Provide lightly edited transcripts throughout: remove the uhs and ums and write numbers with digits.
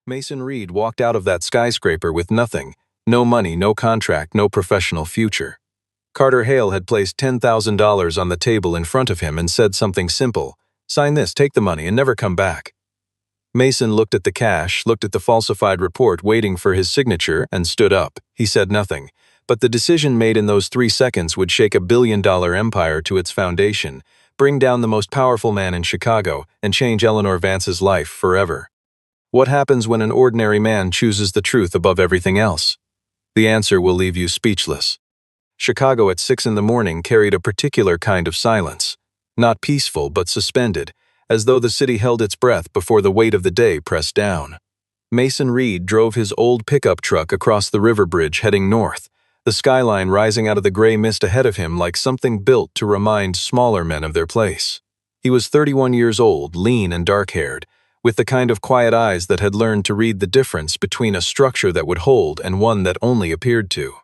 Mason Reed walked out of that skyscraper with nothing, no money, no contract, no professional future. Carter Hale had placed $10,000 on the table in front of him and said something simple: "Sign this, take the money, and never come back." Mason looked at the cash, looked at the falsified report waiting for his signature, and stood up. He said nothing, but the decision made in those 3 seconds would shake a billion-dollar empire to its foundation, bring down the most powerful man in Chicago, and change Eleanor Vance's life forever. What happens when an ordinary man chooses the truth above everything else? The answer will leave you speechless. Chicago at 6 in the morning carried a particular kind of silence, not peaceful but suspended, as though the city held its breath before the weight of the day pressed down. Mason Reed drove his old pickup truck across the river bridge heading north, the skyline rising out of the gray mist ahead of him like something built to remind smaller men of their place. He was 31 years old, lean and dark-haired, with the kind of quiet eyes that had learned to read the difference between a structure that would hold and one that only appeared to.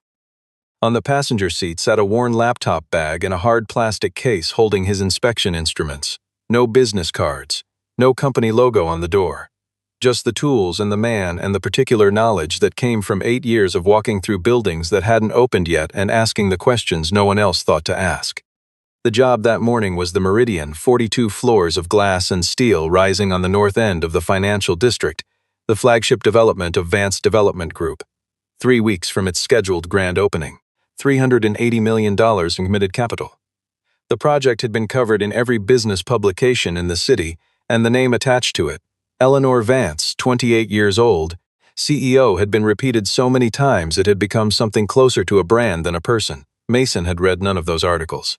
On the passenger seat sat a worn laptop bag and a hard plastic case holding his inspection instruments. No business cards, no company logo on the door. Just the tools and the man and the particular knowledge that came from 8 years of walking through buildings that hadn't opened yet and asking the questions no one else thought to ask. The job that morning was the Meridian, 42 floors of glass and steel rising on the north end of the financial district, the flagship development of Vance Development Group. 3 weeks from its scheduled grand opening, $380 million in committed capital. The project had been covered in every business publication in the city, and the name attached to it, Eleanor Vance, 28 years old, CEO, had been repeated so many times it had become something closer to a brand than a person. Mason had read none of those articles.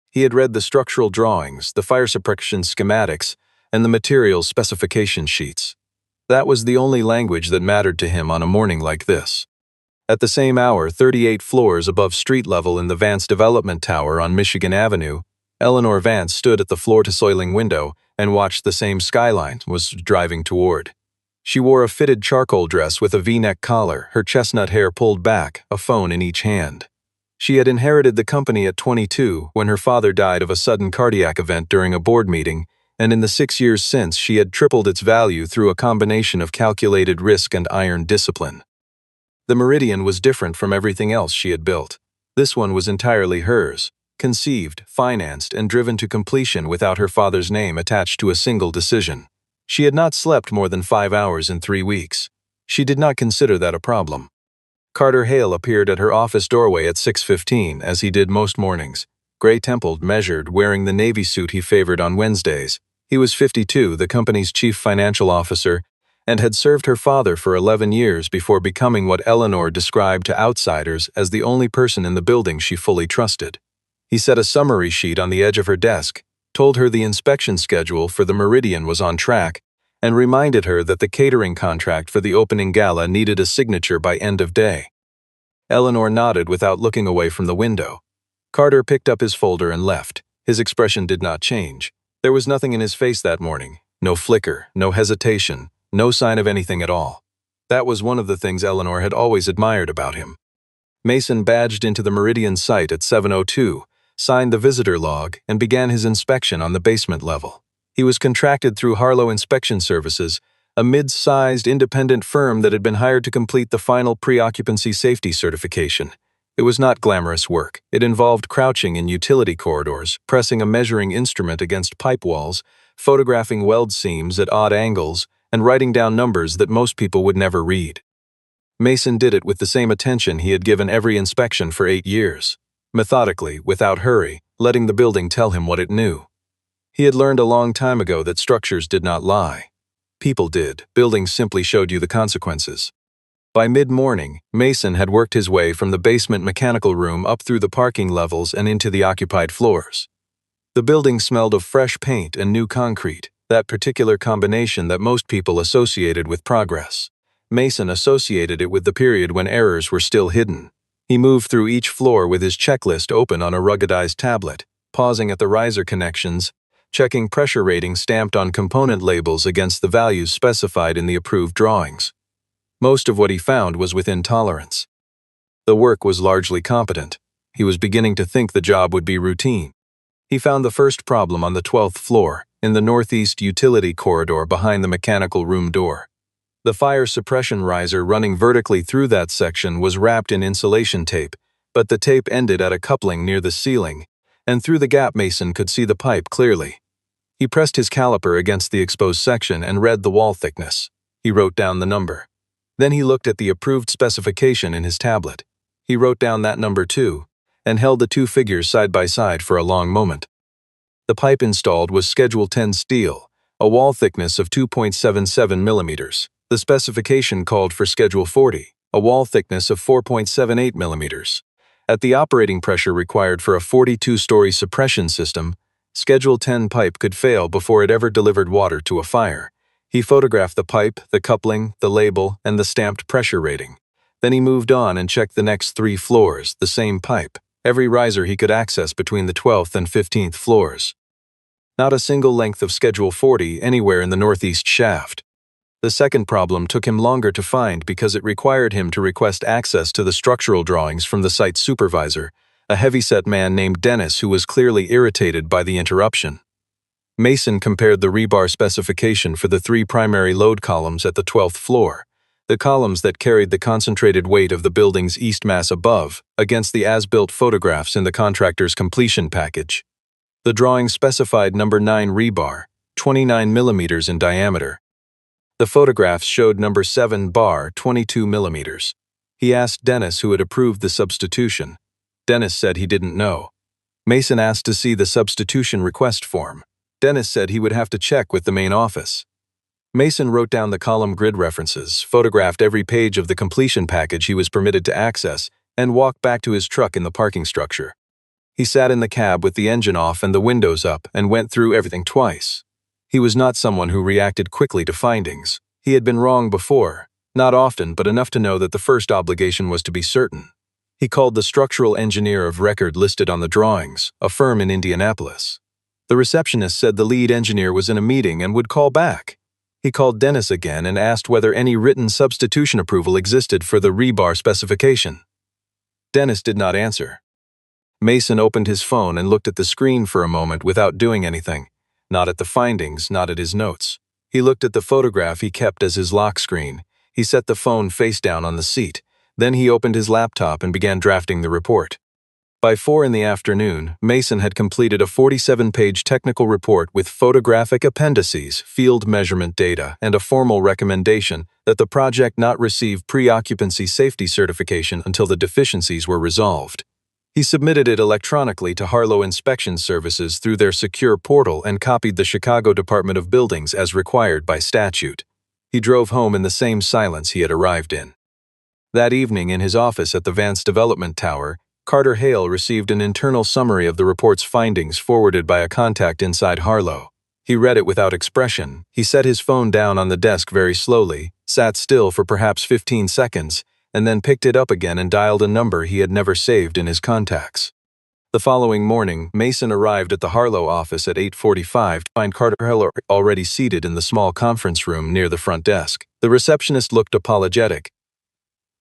He had read the structural drawings, the fire suppression schematics, and the materials specification sheets. That was the only language that mattered to him on a morning like this. At the same hour, 38 floors above street level in the Vance Development Tower on Michigan Avenue, Eleanor Vance stood at the floor-to-ceiling window and watched the same skyline was driving toward. She wore a fitted charcoal dress with a V-neck collar, her chestnut hair pulled back, a phone in each hand. She had inherited the company at 22 when her father died of a sudden cardiac event during a board meeting, and in the 6 years since she had tripled its value through a combination of calculated risk and iron discipline. The Meridian was different from everything else she had built. This one was entirely hers, conceived, financed, and driven to completion without her father's name attached to a single decision. She had not slept more than 5 hours in 3 weeks. She did not consider that a problem. Carter Hale appeared at her office doorway at 6:15, as he did most mornings, gray-templed, measured, wearing the navy suit he favored on Wednesdays. He was 52, the company's chief financial officer, and had served her father for 11 years before becoming what Eleanor described to outsiders as the only person in the building she fully trusted. He set a summary sheet on the edge of her desk, told her the inspection schedule for the Meridian was on track, and reminded her that the catering contract for the opening gala needed a signature by end of day. Eleanor nodded without looking away from the window. Carter picked up his folder and left. His expression did not change. There was nothing in his face that morning, no flicker, no hesitation, no sign of anything at all. That was one of the things Eleanor had always admired about him. Mason badged into the Meridian site at 7:02, signed the visitor log, and began his inspection on the basement level. He was contracted through Harlow Inspection Services, a mid-sized independent firm that had been hired to complete the final pre-occupancy safety certification. It was not glamorous work. It involved crouching in utility corridors, pressing a measuring instrument against pipe walls, photographing weld seams at odd angles, and writing down numbers that most people would never read. Mason did it with the same attention he had given every inspection for 8 years, methodically, without hurry, letting the building tell him what it knew. He had learned a long time ago that structures did not lie. People did. Buildings simply showed you the consequences. By mid-morning, Mason had worked his way from the basement mechanical room up through the parking levels and into the occupied floors. The building smelled of fresh paint and new concrete, that particular combination that most people associated with progress. Mason associated it with the period when errors were still hidden. He moved through each floor with his checklist open on a ruggedized tablet, pausing at the riser connections, checking pressure ratings stamped on component labels against the values specified in the approved drawings. Most of what he found was within tolerance. The work was largely competent. He was beginning to think the job would be routine. He found the first problem on the 12th floor, in the northeast utility corridor behind the mechanical room door. The fire suppression riser running vertically through that section was wrapped in insulation tape, but the tape ended at a coupling near the ceiling, and through the gap Mason could see the pipe clearly. He pressed his caliper against the exposed section and read the wall thickness. He wrote down the number. Then he looked at the approved specification in his tablet. He wrote down that number too, and held the two figures side by side for a long moment. The pipe installed was Schedule 10 steel, a wall thickness of 2.77 millimeters. The specification called for Schedule 40, a wall thickness of 4.78 millimeters. At the operating pressure required for a 42-story suppression system, Schedule 10 pipe could fail before it ever delivered water to a fire. He photographed the pipe, the coupling, the label, and the stamped pressure rating. Then he moved on and checked the next 3 floors, the same pipe, every riser he could access between the 12th and 15th floors. Not a single length of Schedule 40 anywhere in the northeast shaft. The second problem took him longer to find because it required him to request access to the structural drawings from the site supervisor, a heavyset man named Dennis who was clearly irritated by the interruption. Mason compared the rebar specification for the 3 primary load columns at the 12th floor, the columns that carried the concentrated weight of the building's east mass above, against the as-built photographs in the contractor's completion package. The drawing specified number 9 rebar, 29 millimeters in diameter. The photographs showed number 7 bar, 22 millimeters. He asked Dennis who had approved the substitution. Dennis said he didn't know. Mason asked to see the substitution request form. Dennis said he would have to check with the main office. Mason wrote down the column grid references, photographed every page of the completion package he was permitted to access, and walked back to his truck in the parking structure. He sat in the cab with the engine off and the windows up and went through everything twice. He was not someone who reacted quickly to findings. He had been wrong before, not often but enough to know that the first obligation was to be certain. He called the structural engineer of record listed on the drawings, a firm in Indianapolis. The receptionist said the lead engineer was in a meeting and would call back. He called Dennis again and asked whether any written substitution approval existed for the rebar specification. Dennis did not answer. Mason opened his phone and looked at the screen for a moment without doing anything, not at the findings, not at his notes. He looked at the photograph he kept as his lock screen. He set the phone face down on the seat. Then he opened his laptop and began drafting the report. By 4 in the afternoon, Mason had completed a 47-page technical report with photographic appendices, field measurement data, and a formal recommendation that the project not receive pre-occupancy safety certification until the deficiencies were resolved. He submitted it electronically to Harlow Inspection Services through their secure portal and copied the Chicago Department of Buildings as required by statute. He drove home in the same silence he had arrived in. That evening in his office at the Vance Development Tower, Carter Hale received an internal summary of the report's findings forwarded by a contact inside Harlow. He read it without expression. He set his phone down on the desk very slowly, sat still for perhaps 15 seconds, and then picked it up again and dialed a number he had never saved in his contacts. The following morning, Mason arrived at the Harlow office at 8:45 to find Carter Hale already seated in the small conference room near the front desk. The receptionist looked apologetic.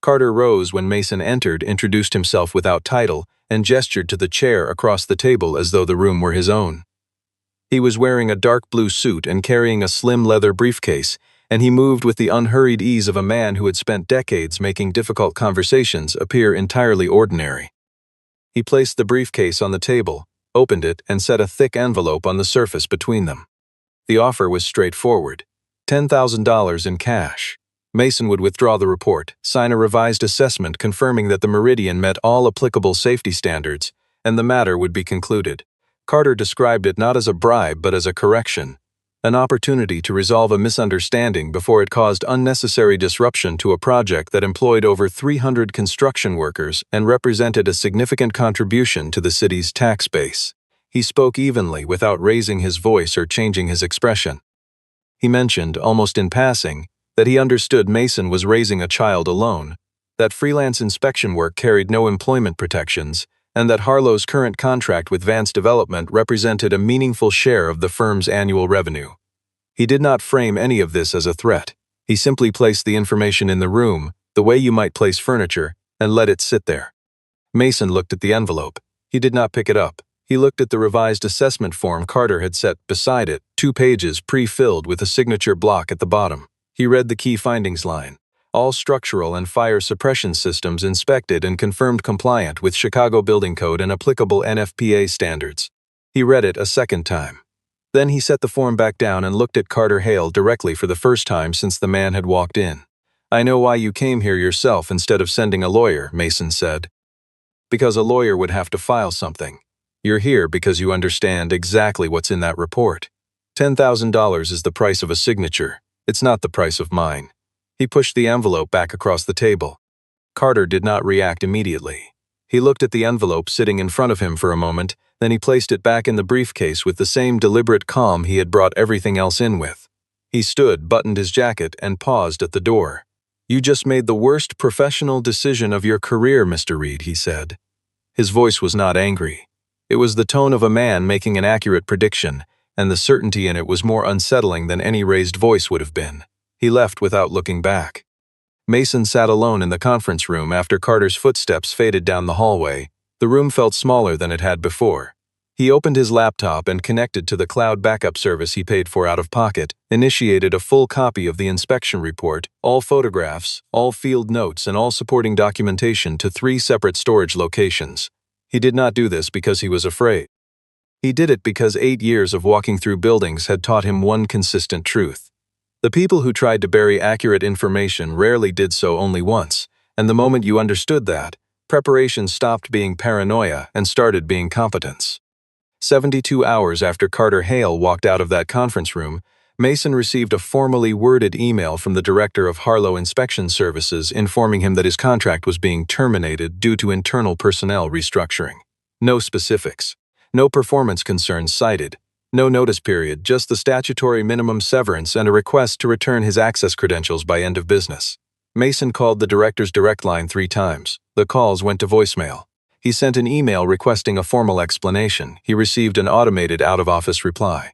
Carter rose when Mason entered, introduced himself without title, and gestured to the chair across the table as though the room were his own. He was wearing a dark blue suit and carrying a slim leather briefcase, and he moved with the unhurried ease of a man who had spent decades making difficult conversations appear entirely ordinary. He placed the briefcase on the table, opened it, and set a thick envelope on the surface between them. The offer was straightforward: $10,000 in cash. Mason would withdraw the report, sign a revised assessment confirming that the Meridian met all applicable safety standards, and the matter would be concluded. Carter described it not as a bribe but as a correction, an opportunity to resolve a misunderstanding before it caused unnecessary disruption to a project that employed over 300 construction workers and represented a significant contribution to the city's tax base. He spoke evenly without raising his voice or changing his expression. He mentioned, almost in passing, that he understood Mason was raising a child alone, that freelance inspection work carried no employment protections, and that Harlow's current contract with Vance Development represented a meaningful share of the firm's annual revenue. He did not frame any of this as a threat. He simply placed the information in the room, the way you might place furniture, and let it sit there. Mason looked at the envelope. He did not pick it up. He looked at the revised assessment form Carter had set beside it, 2 pages pre-filled with a signature block at the bottom. He read the key findings line. All structural and fire suppression systems inspected and confirmed compliant with Chicago Building Code and applicable NFPA standards. He read it a second time. Then he set the form back down and looked at Carter Hale directly for the first time since the man had walked in. "I know why you came here yourself instead of sending a lawyer," Mason said. "Because a lawyer would have to file something. You're here because you understand exactly what's in that report. $10,000 is the price of a signature. It's not the price of mine." He pushed the envelope back across the table. Carter did not react immediately. He looked at the envelope sitting in front of him for a moment, then he placed it back in the briefcase with the same deliberate calm he had brought everything else in with. He stood, buttoned his jacket, and paused at the door. "You just made the worst professional decision of your career, Mr. Reed," he said. His voice was not angry. It was the tone of a man making an accurate prediction, and the certainty in it was more unsettling than any raised voice would have been. He left without looking back. Mason sat alone in the conference room after Carter's footsteps faded down the hallway. The room felt smaller than it had before. He opened his laptop and connected to the cloud backup service he paid for out of pocket, initiated a full copy of the inspection report, all photographs, all field notes, and all supporting documentation to 3 separate storage locations. He did not do this because he was afraid. He did it because 8 years of walking through buildings had taught him one consistent truth. The people who tried to bury accurate information rarely did so only once, and the moment you understood that, preparation stopped being paranoia and started being competence. 72 hours after Carter Hale walked out of that conference room, Mason received a formally worded email from the director of Harlow Inspection Services informing him that his contract was being terminated due to internal personnel restructuring. No specifics. No performance concerns cited. No notice period, just the statutory minimum severance and a request to return his access credentials by end of business. Mason called the director's direct line 3 times. The calls went to voicemail. He sent an email requesting a formal explanation. He received an automated out-of-office reply.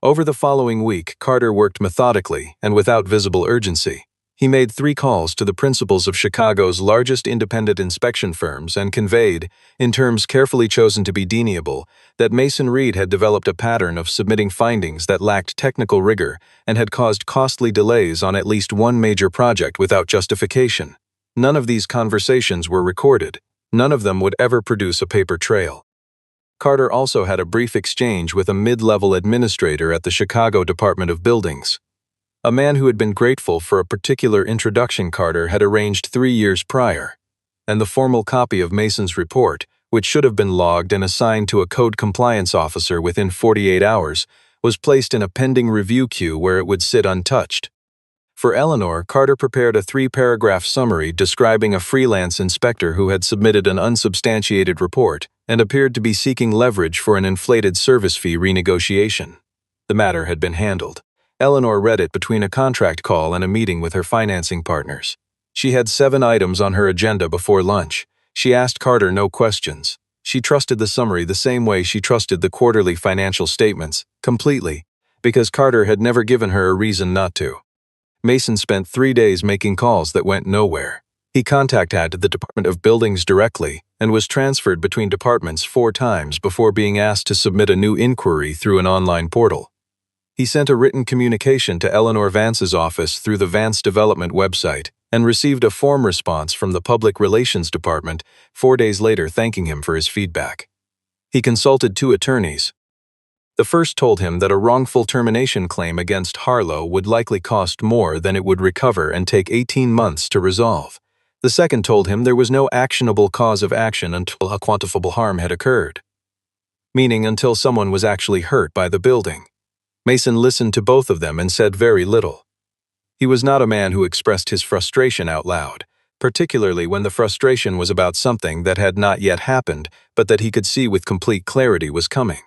Over the following week, Carter worked methodically and without visible urgency. He made 3 calls to the principals of Chicago's largest independent inspection firms and conveyed, in terms carefully chosen to be deniable, that Mason Reed had developed a pattern of submitting findings that lacked technical rigor and had caused costly delays on at least one major project without justification. None of these conversations were recorded. None of them would ever produce a paper trail. Carter also had a brief exchange with a mid-level administrator at the Chicago Department of Buildings. A man who had been grateful for a particular introduction Carter had arranged 3 years prior, and the formal copy of Mason's report, which should have been logged and assigned to a code compliance officer within 48 hours, was placed in a pending review queue where it would sit untouched. For Eleanor, Carter prepared a 3-paragraph summary describing a freelance inspector who had submitted an unsubstantiated report and appeared to be seeking leverage for an inflated service fee renegotiation. The matter had been handled. Eleanor read it between a contract call and a meeting with her financing partners. She had 7 items on her agenda before lunch. She asked Carter no questions. She trusted the summary the same way she trusted the quarterly financial statements, completely, because Carter had never given her a reason not to. Mason spent 3 days making calls that went nowhere. He contacted the Department of Buildings directly and was transferred between departments 4 times before being asked to submit a new inquiry through an online portal. He sent a written communication to Eleanor Vance's office through the Vance Development website and received a form response from the Public Relations Department 4 days later thanking him for his feedback. He consulted 2 attorneys. The first told him that a wrongful termination claim against Harlow would likely cost more than it would recover and take 18 months to resolve. The second told him there was no actionable cause of action until a quantifiable harm had occurred, meaning until someone was actually hurt by the building. Mason listened to both of them and said very little. He was not a man who expressed his frustration out loud, particularly when the frustration was about something that had not yet happened but that he could see with complete clarity was coming.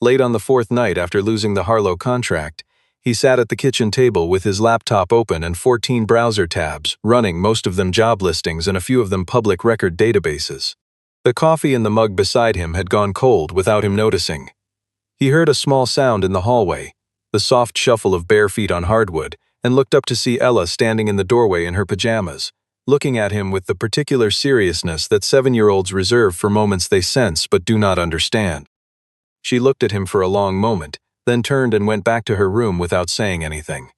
Late on the 4th night after losing the Harlow contract, he sat at the kitchen table with his laptop open and 14 browser tabs, running, most of them job listings and a few of them public record databases. The coffee in the mug beside him had gone cold without him noticing. He heard a small sound in the hallway, the soft shuffle of bare feet on hardwood, and looked up to see Ella standing in the doorway in her pajamas, looking at him with the particular seriousness that 7-year-olds reserve for moments they sense but do not understand. She looked at him for a long moment, then turned and went back to her room without saying anything.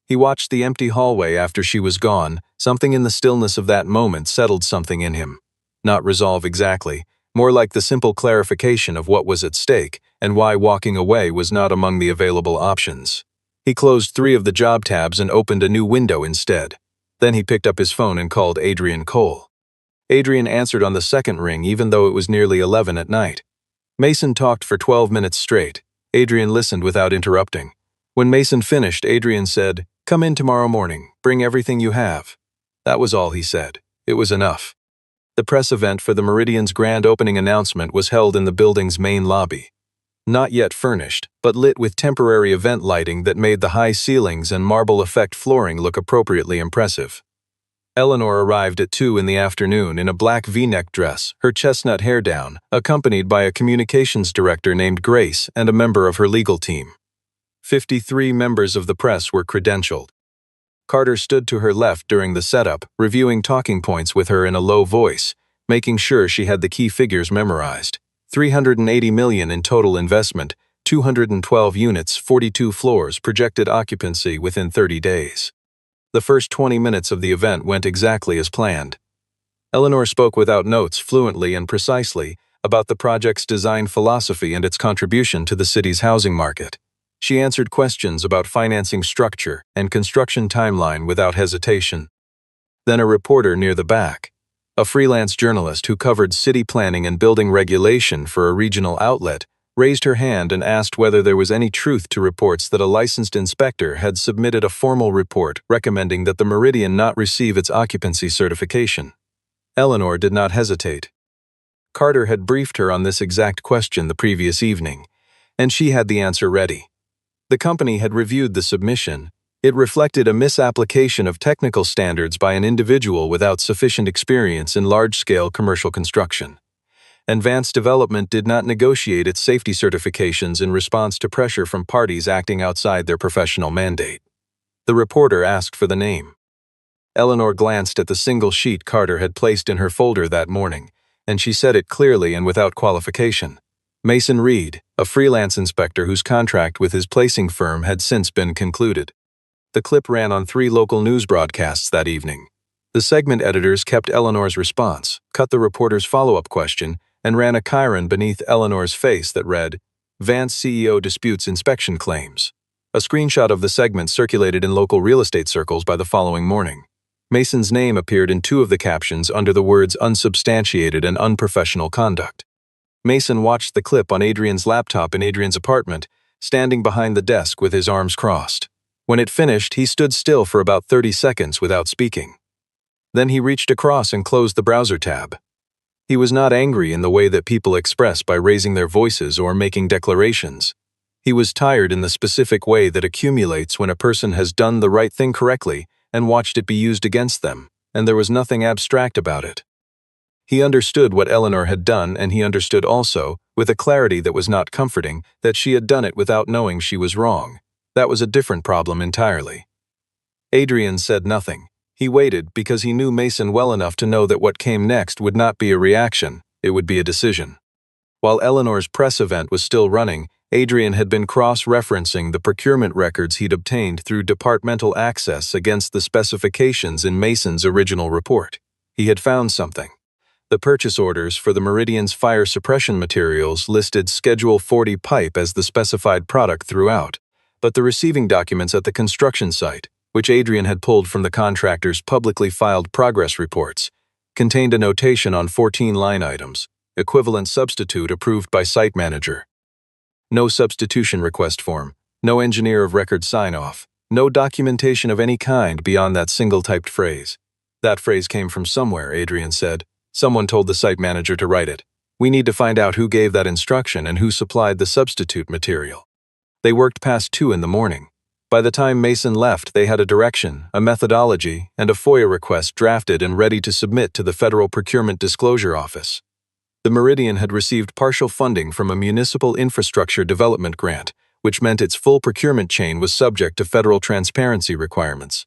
He watched the empty hallway after she was gone. Something in the stillness of that moment settled something in him. Not resolve exactly, more like the simple clarification of what was at stake and why walking away was not among the available options. He closed 3 of the job tabs and opened a new window instead. Then he picked up his phone and called Adrian Cole. Adrian answered on the second ring even though it was nearly 11 at night. Mason talked for 12 minutes straight. Adrian listened without interrupting. When Mason finished, Adrian said, "Come in tomorrow morning. Bring everything you have." That was all he said. It was enough. The press event for the Meridian's grand opening announcement was held in the building's main lobby. Not yet furnished, but lit with temporary event lighting that made the high ceilings and marble effect flooring look appropriately impressive. Eleanor arrived at 2 in the afternoon in a black V-neck dress, her chestnut hair down, accompanied by a communications director named Grace and a member of her legal team. 53 members of the press were credentialed. Carter stood to her left during the setup, reviewing talking points with her in a low voice, making sure she had the key figures memorized. $380 million in total investment, 212 units, 42 floors, projected occupancy within 30 days. The first 20 minutes of the event went exactly as planned. Eleanor spoke without notes, fluently and precisely, about the project's design philosophy and its contribution to the city's housing market. She answered questions about financing structure and construction timeline without hesitation. Then a reporter near the back, a freelance journalist who covered city planning and building regulation for a regional outlet, raised her hand and asked whether there was any truth to reports that a licensed inspector had submitted a formal report recommending that the Meridian not receive its occupancy certification. Eleanor did not hesitate. Carter had briefed her on this exact question the previous evening, and she had the answer ready. The company had reviewed the submission. It reflected a misapplication of technical standards by an individual without sufficient experience in large-scale commercial construction. Advanced Development did not negotiate its safety certifications in response to pressure from parties acting outside their professional mandate. The reporter asked for the name. Eleanor glanced at the single sheet Carter had placed in her folder that morning, and she said it clearly and without qualification. Mason Reed, a freelance inspector whose contract with his placing firm had since been concluded. The clip ran on 3 local news broadcasts that evening. The segment editors kept Eleanor's response, cut the reporter's follow-up question, and ran a chyron beneath Eleanor's face that read, "Vance CEO disputes inspection claims." A screenshot of the segment circulated in local real estate circles by the following morning. Mason's name appeared in 2 of the captions under the words unsubstantiated and unprofessional conduct. Mason watched the clip on Adrian's laptop in Adrian's apartment, standing behind the desk with his arms crossed. When it finished, he stood still for about 30 seconds without speaking. Then he reached across and closed the browser tab. He was not angry in the way that people express by raising their voices or making declarations. He was tired in the specific way that accumulates when a person has done the right thing correctly and watched it be used against them, and there was nothing abstract about it. He understood what Eleanor had done, and he understood also, with a clarity that was not comforting, that she had done it without knowing she was wrong. That was a different problem entirely. Adrian said nothing. He waited because he knew Mason well enough to know that what came next would not be a reaction, it would be a decision. While Eleanor's press event was still running, Adrian had been cross-referencing the procurement records he'd obtained through departmental access against the specifications in Mason's original report. He had found something. The purchase orders for the Meridian's fire suppression materials listed Schedule 40 pipe as the specified product throughout, but the receiving documents at the construction site, which Adrian had pulled from the contractor's publicly filed progress reports, contained a notation on 14 line items, equivalent substitute approved by site manager. No substitution request form, no engineer of record sign-off, no documentation of any kind beyond that single-typed phrase. That phrase came from somewhere, Adrian said. Someone told the site manager to write it. We need to find out who gave that instruction and who supplied the substitute material. They worked past 2 in the morning. By the time Mason left, they had a direction, a methodology, and a FOIA request drafted and ready to submit to the Federal Procurement Disclosure Office. The Meridian had received partial funding from a municipal infrastructure development grant, which meant its full procurement chain was subject to federal transparency requirements.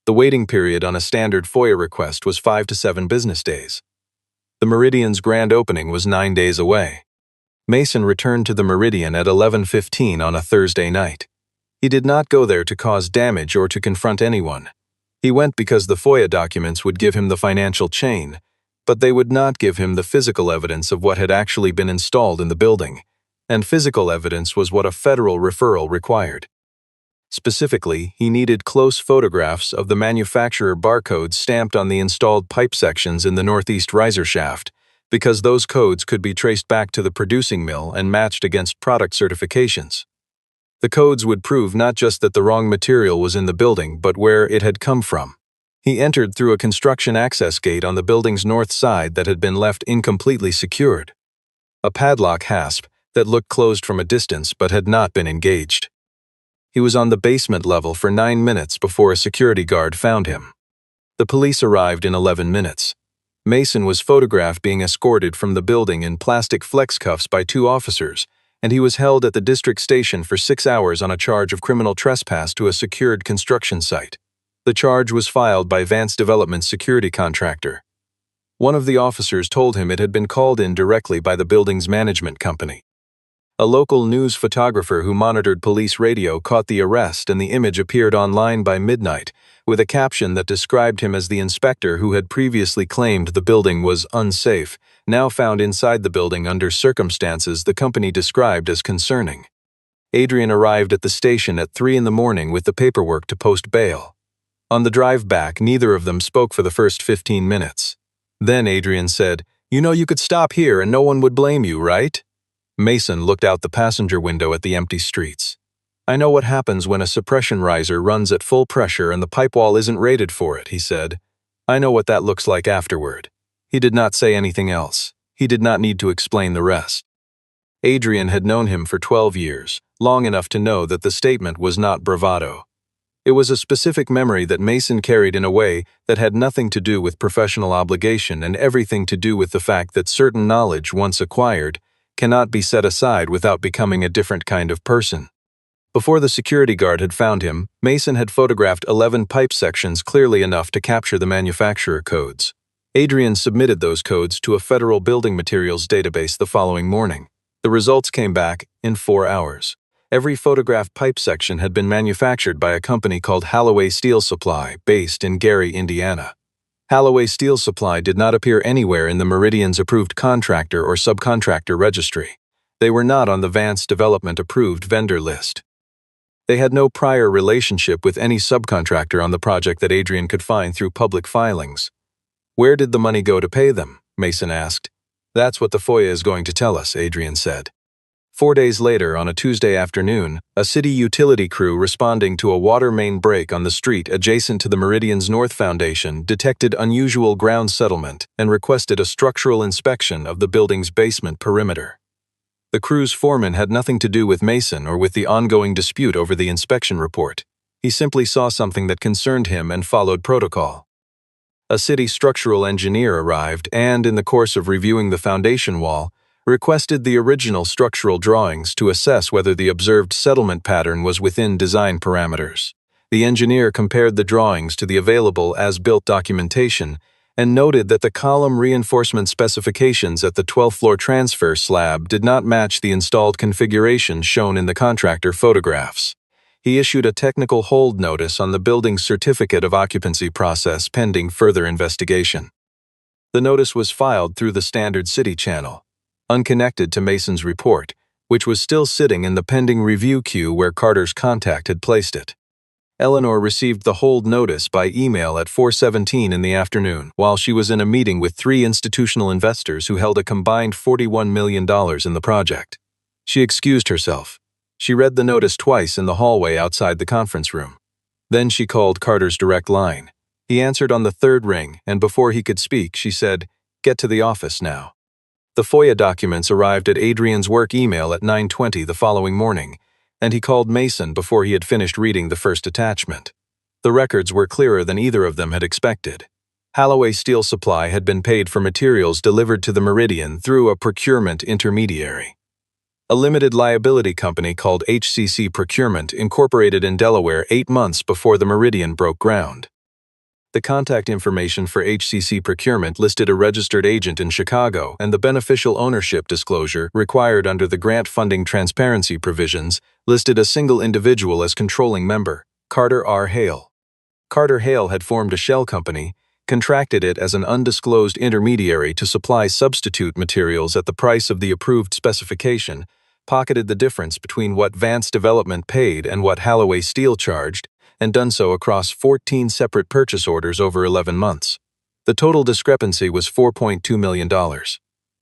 The waiting period on a standard FOIA request was 5 to 7 business days. The Meridian's grand opening was 9 days away. Mason returned to the Meridian at 11:15 on a Thursday night. He did not go there to cause damage or to confront anyone. He went because the FOIA documents would give him the financial chain, but they would not give him the physical evidence of what had actually been installed in the building, and physical evidence was what a federal referral required. Specifically, he needed close photographs of the manufacturer barcodes stamped on the installed pipe sections in the northeast riser shaft, because those codes could be traced back to the producing mill and matched against product certifications. The codes would prove not just that the wrong material was in the building, but where it had come from. He entered through a construction access gate on the building's north side that had been left incompletely secured. A padlock hasp that looked closed from a distance but had not been engaged. He was on the basement level for 9 minutes before a security guard found him. The police arrived in 11 minutes. Mason was photographed being escorted from the building in plastic flex cuffs by 2 officers, and he was held at the district station for 6 hours on a charge of criminal trespass to a secured construction site. The charge was filed by Vance Development's security contractor. One of the officers told him it had been called in directly by the building's management company. A local news photographer who monitored police radio caught the arrest, and the image appeared online by midnight, with a caption that described him as the inspector who had previously claimed the building was unsafe, now found inside the building under circumstances the company described as concerning. Adrian arrived at the station at 3 in the morning with the paperwork to post bail. On the drive back, neither of them spoke for the first 15 minutes. Then Adrian said, "You know you could stop here and no one would blame you, right?" Mason looked out the passenger window at the empty streets. "I know what happens when a suppression riser runs at full pressure and the pipe wall isn't rated for it," he said. "I know what that looks like afterward." He did not say anything else. He did not need to explain the rest. Adrian had known him for 12 years, long enough to know that the statement was not bravado. It was a specific memory that Mason carried in a way that had nothing to do with professional obligation and everything to do with the fact that certain knowledge, once acquired, cannot be set aside without becoming a different kind of person. Before the security guard had found him, Mason had photographed 11 pipe sections clearly enough to capture the manufacturer codes. Adrian submitted those codes to a federal building materials database the following morning. The results came back in 4 hours. Every photographed pipe section had been manufactured by a company called Holloway Steel Supply, based in Gary, Indiana. Holloway Steel Supply did not appear anywhere in the Meridian's approved contractor or subcontractor registry. They were not on the Vance Development approved vendor list. They had no prior relationship with any subcontractor on the project that Adrian could find through public filings. "Where did the money go to pay them?" Mason asked. "That's what the FOIA is going to tell us," Adrian said. 4 days later, on a Tuesday afternoon, a city utility crew responding to a water main break on the street adjacent to the Meridian's North Foundation detected unusual ground settlement and requested a structural inspection of the building's basement perimeter. The crew's foreman had nothing to do with Mason or with the ongoing dispute over the inspection report. He simply saw something that concerned him and followed protocol. A city structural engineer arrived and, in the course of reviewing the foundation wall, requested the original structural drawings to assess whether the observed settlement pattern was within design parameters. The engineer compared the drawings to the available as-built documentation and noted that the column reinforcement specifications at the 12th floor transfer slab did not match the installed configuration shown in the contractor photographs. He issued a technical hold notice on the building's certificate of occupancy process pending further investigation. The notice was filed through the standard city channel, unconnected to Mason's report, which was still sitting in the pending review queue where Carter's contact had placed it. Eleanor received the hold notice by email at 4:17 in the afternoon, while she was in a meeting with 3 institutional investors who held a combined $41 million in the project. She excused herself. She read the notice twice in the hallway outside the conference room. Then she called Carter's direct line. He answered on the 3rd ring, and before he could speak, she said, "Get to the office now." The FOIA documents arrived at Adrian's work email at 9:20 the following morning, and he called Mason before he had finished reading the first attachment. The records were clearer than either of them had expected. Holloway Steel Supply had been paid for materials delivered to the Meridian through a procurement intermediary. A limited liability company called HCC Procurement incorporated in Delaware 8 months before the Meridian broke ground. The contact information for HCC procurement listed a registered agent in Chicago, and the beneficial ownership disclosure required under the grant funding transparency provisions listed a single individual as controlling member, Carter R. Hale. Carter Hale had formed a shell company, contracted it as an undisclosed intermediary to supply substitute materials at the price of the approved specification, pocketed the difference between what Vance Development paid and what Halloway Steel charged, and done so across 14 separate purchase orders over 11 months. The total discrepancy was $4.2 million.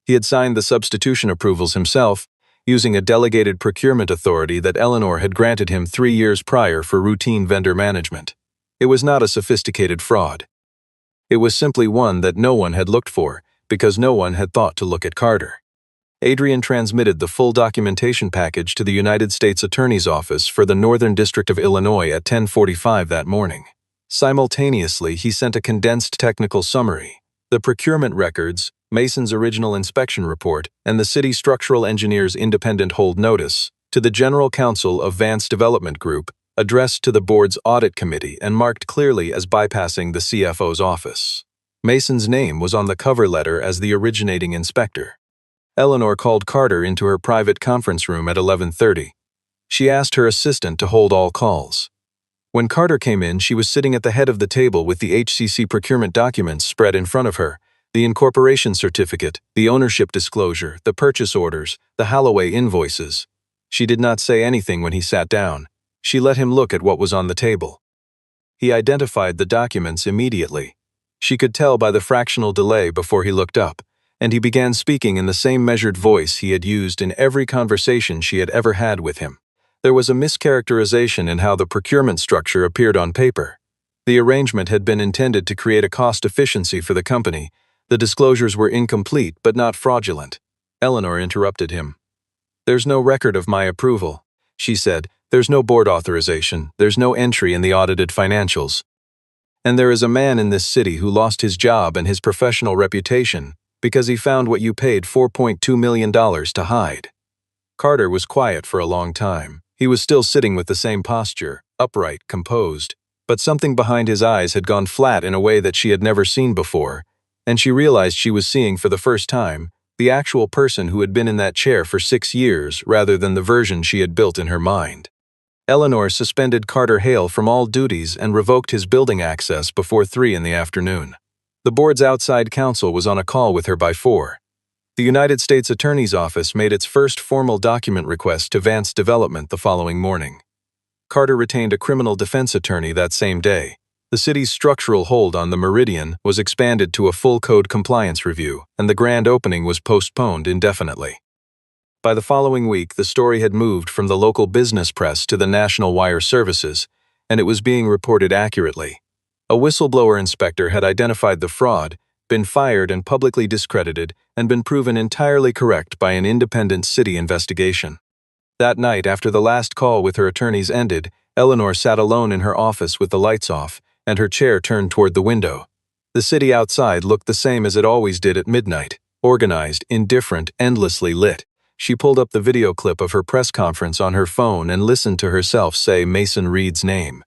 He had signed the substitution approvals himself, using a delegated procurement authority that Eleanor had granted him 3 years prior for routine vendor management. It was not a sophisticated fraud. It was simply one that no one had looked for, because no one had thought to look at Carter. Adrian transmitted the full documentation package to the United States Attorney's Office for the Northern District of Illinois at 10:45 that morning. Simultaneously, he sent a condensed technical summary, the procurement records, Mason's original inspection report, and the city structural engineer's independent hold notice, to the General Counsel of Vance Development Group, addressed to the board's audit committee and marked clearly as bypassing the CFO's office. Mason's name was on the cover letter as the originating inspector. Eleanor called Carter into her private conference room at 11:30. She asked her assistant to hold all calls. When Carter came in, she was sitting at the head of the table with the HCC procurement documents spread in front of her, the incorporation certificate, the ownership disclosure, the purchase orders, the Halloway invoices. She did not say anything when he sat down. She let him look at what was on the table. He identified the documents immediately. She could tell by the fractional delay before he looked up, and he began speaking in the same measured voice he had used in every conversation she had ever had with him. There was a mischaracterization in how the procurement structure appeared on paper. The arrangement had been intended to create a cost efficiency for the company. The disclosures were incomplete but not fraudulent. Eleanor interrupted him. "There's no record of my approval," she said. "There's no board authorization. There's no entry in the audited financials. And there is a man in this city who lost his job and his professional reputation because he found what you paid $4.2 million to hide." Carter was quiet for a long time. He was still sitting with the same posture, upright, composed, but something behind his eyes had gone flat in a way that she had never seen before, and she realized she was seeing for the first time the actual person who had been in that chair for 6 years rather than the version she had built in her mind. Eleanor suspended Carter Hale from all duties and revoked his building access before 3 in the afternoon. The board's outside counsel was on a call with her by 4. The United States Attorney's Office made its first formal document request to Vance Development the following morning. Carter retained a criminal defense attorney that same day. The city's structural hold on the Meridian was expanded to a full code compliance review, and the grand opening was postponed indefinitely. By the following week, the story had moved from the local business press to the national wire services, and it was being reported accurately. A whistleblower inspector had identified the fraud, been fired and publicly discredited, and been proven entirely correct by an independent city investigation. That night, after the last call with her attorneys ended, Eleanor sat alone in her office with the lights off, and her chair turned toward the window. The city outside looked the same as it always did at midnight, organized, indifferent, endlessly lit. She pulled up the video clip of her press conference on her phone and listened to herself say Mason Reed's name.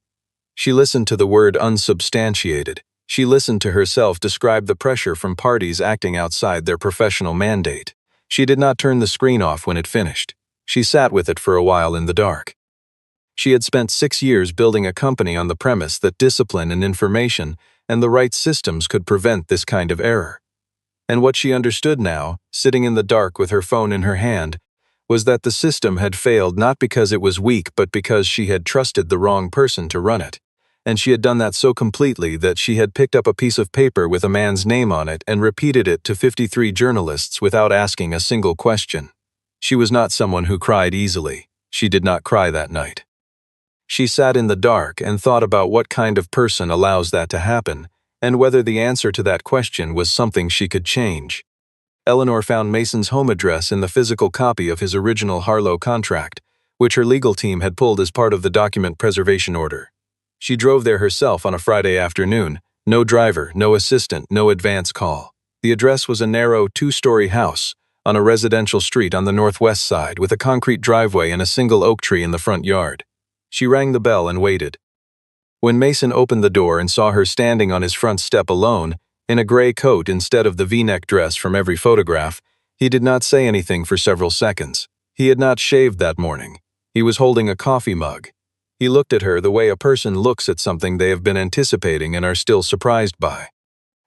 She listened to the word unsubstantiated. She listened to herself describe the pressure from parties acting outside their professional mandate. She did not turn the screen off when it finished. She sat with it for a while in the dark. She had spent 6 years building a company on the premise that discipline and information and the right systems could prevent this kind of error. And what she understood now, sitting in the dark with her phone in her hand, was that the system had failed not because it was weak but because she had trusted the wrong person to run it. And she had done that so completely that she had picked up a piece of paper with a man's name on it and repeated it to 53 journalists without asking a single question. She was not someone who cried easily. She did not cry that night. She sat in the dark and thought about what kind of person allows that to happen, and whether the answer to that question was something she could change. Eleanor found Mason's home address in the physical copy of his original Harlow contract, which her legal team had pulled as part of the document preservation order. She drove there herself on a Friday afternoon. No driver, no assistant, no advance call. The address was a narrow 2-story house on a residential street on the northwest side with a concrete driveway and a single oak tree in the front yard. She rang the bell and waited. When Mason opened the door and saw her standing on his front step alone, in a gray coat instead of the V-neck dress from every photograph, he did not say anything for several seconds. He had not shaved that morning. He was holding a coffee mug. He looked at her the way a person looks at something they have been anticipating and are still surprised by.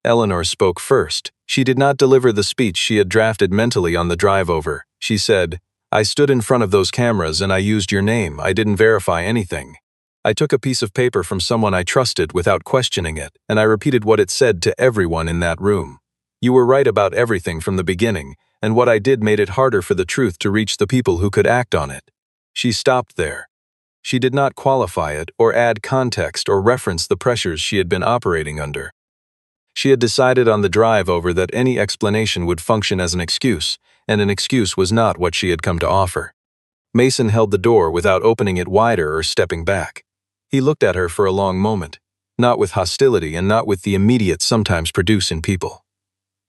Eleanor spoke first. She did not deliver the speech she had drafted mentally on the drive over. She said, "I stood in front of those cameras and I used your name. I didn't verify anything. I took a piece of paper from someone I trusted without questioning it, and I repeated what it said to everyone in that room. You were right about everything from the beginning, and what I did made it harder for the truth to reach the people who could act on it." She stopped there. She did not qualify it or add context or reference the pressures she had been operating under. She had decided on the drive over that any explanation would function as an excuse, and an excuse was not what she had come to offer. Mason held the door without opening it wider or stepping back. He looked at her for a long moment, not with hostility and not with the immediate sometimes produce in people.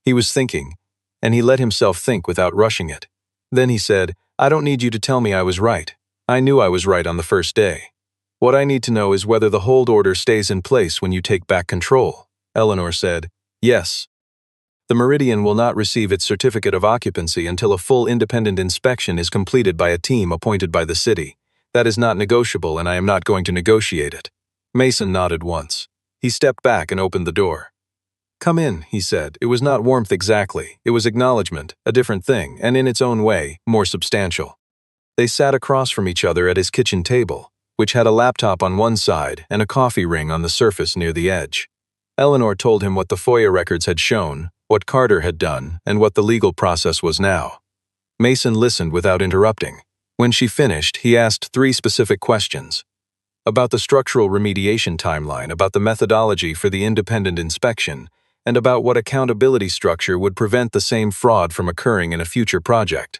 He was thinking, and he let himself think without rushing it. Then he said, "I don't need you to tell me I was right. I knew I was right on the first day. What I need to know is whether the hold order stays in place when you take back control." Eleanor said, "Yes. The Meridian will not receive its certificate of occupancy until a full independent inspection is completed by a team appointed by the city. That is not negotiable, and I am not going to negotiate it." Mason nodded once. He stepped back and opened the door. "Come in," he said. It was not warmth exactly. It was acknowledgement, a different thing, and in its own way, more substantial. They sat across from each other at his kitchen table, which had a laptop on one side and a coffee ring on the surface near the edge. Eleanor told him what the FOIA records had shown, what Carter had done, and what the legal process was now. Mason listened without interrupting. When she finished, he asked 3 specific questions. About the structural remediation timeline, about the methodology for the independent inspection, and about what accountability structure would prevent the same fraud from occurring in a future project.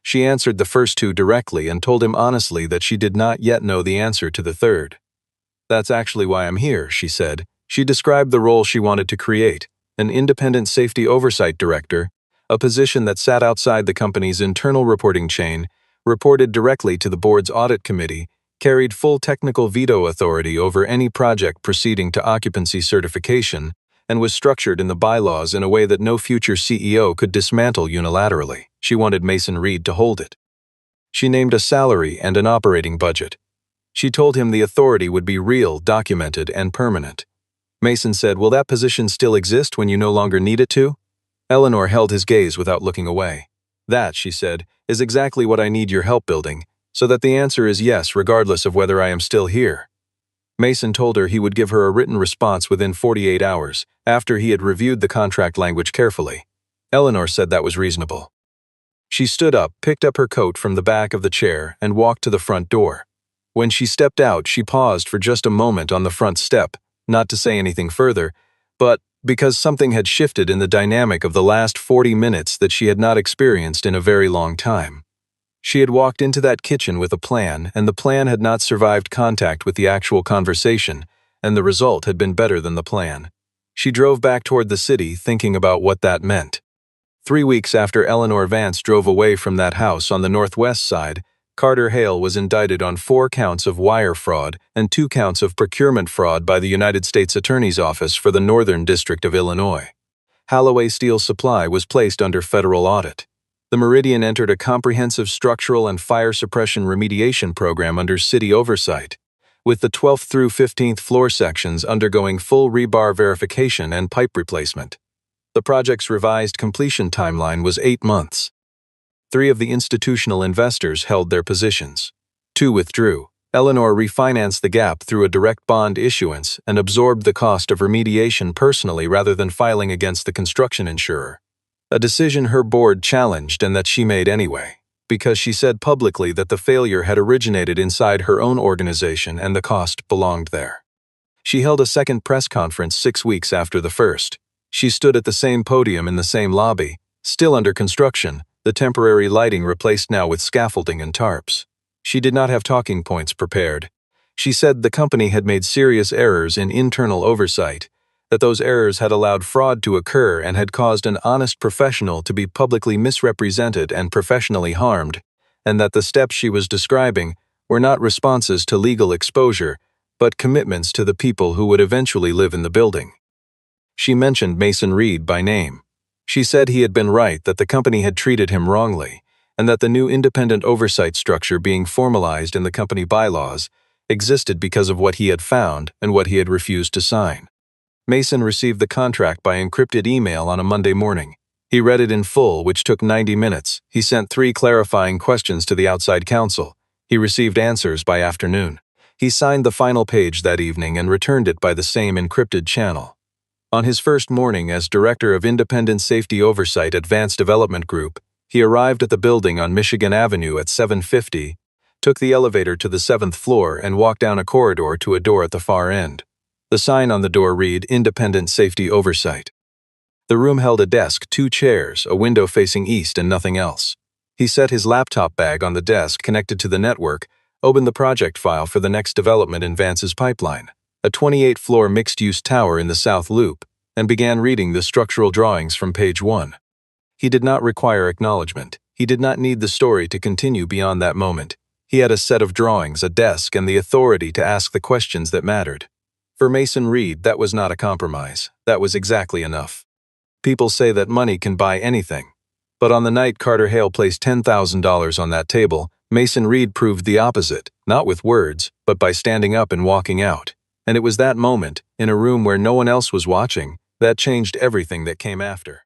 She answered the first 2 directly and told him honestly that she did not yet know the answer to the third. "That's actually why I'm here," she said. She described the role she wanted to create, an independent safety oversight director, a position that sat outside the company's internal reporting chain, reported directly to the board's audit committee, carried full technical veto authority over any project proceeding to occupancy certification, and was structured in the bylaws in a way that no future CEO could dismantle unilaterally. She wanted Mason Reed to hold it. She named a salary and an operating budget. She told him the authority would be real, documented, and permanent. Mason said, "Will that position still exist when you no longer need it to?" Eleanor held his gaze without looking away. "That," she said, "is exactly what I need your help building, so that the answer is yes regardless of whether I am still here." Mason told her he would give her a written response within 48 hours, after he had reviewed the contract language carefully. Eleanor said that was reasonable. She stood up, picked up her coat from the back of the chair, and walked to the front door. When she stepped out, she paused for just a moment on the front step, not to say anything further, but because something had shifted in the dynamic of the last 40 minutes that she had not experienced in a very long time. She had walked into that kitchen with a plan, and the plan had not survived contact with the actual conversation, and the result had been better than the plan. She drove back toward the city, thinking about what that meant. 3 weeks after Eleanor Vance drove away from that house on the northwest side, Carter Hale was indicted on 4 counts of wire fraud and 2 counts of procurement fraud by the United States Attorney's Office for the Northern District of Illinois. Holloway Steel Supply was placed under federal audit. The Meridian entered a comprehensive structural and fire suppression remediation program under city oversight, with the 12th through 15th floor sections undergoing full rebar verification and pipe replacement. The project's revised completion timeline was 8 months. 3 of the institutional investors held their positions. 2 withdrew. Eleanor refinanced the gap through a direct bond issuance and absorbed the cost of remediation personally rather than filing against the construction insurer. A decision her board challenged and that she made anyway, because she said publicly that the failure had originated inside her own organization and the cost belonged there. She held a second press conference 6 weeks after the first. She stood at the same podium in the same lobby, still under construction, the temporary lighting replaced now with scaffolding and tarps. She did not have talking points prepared. She said the company had made serious errors in internal oversight, that those errors had allowed fraud to occur and had caused an honest professional to be publicly misrepresented and professionally harmed, and that the steps she was describing were not responses to legal exposure, but commitments to the people who would eventually live in the building. She mentioned Mason Reed by name. She said he had been right that the company had treated him wrongly, and that the new independent oversight structure being formalized in the company bylaws existed because of what he had found and what he had refused to sign. Mason received the contract by encrypted email on a Monday morning. He read it in full, which took 90 minutes. He sent 3 clarifying questions to the outside counsel. He received answers by afternoon. He signed the final page that evening and returned it by the same encrypted channel. On his first morning as Director of Independent Safety Oversight Advanced Development Group, he arrived at the building on Michigan Avenue at 7:50, took the elevator to the 7th floor and walked down a corridor to a door at the far end. The sign on the door read, Independent Safety Oversight. The room held a desk, 2 chairs, a window facing east, and nothing else. He set his laptop bag on the desk connected to the network, opened the project file for the next development in Vance's pipeline, a 28-floor mixed-use tower in the South Loop, and began reading the structural drawings from page 1. He did not require acknowledgement. He did not need the story to continue beyond that moment. He had a set of drawings, a desk, and the authority to ask the questions that mattered. For Mason Reed, that was not a compromise. That was exactly enough. People say that money can buy anything. But on the night Carter Hale placed $10,000 on that table, Mason Reed proved the opposite, not with words, but by standing up and walking out. And it was that moment, in a room where no one else was watching, that changed everything that came after.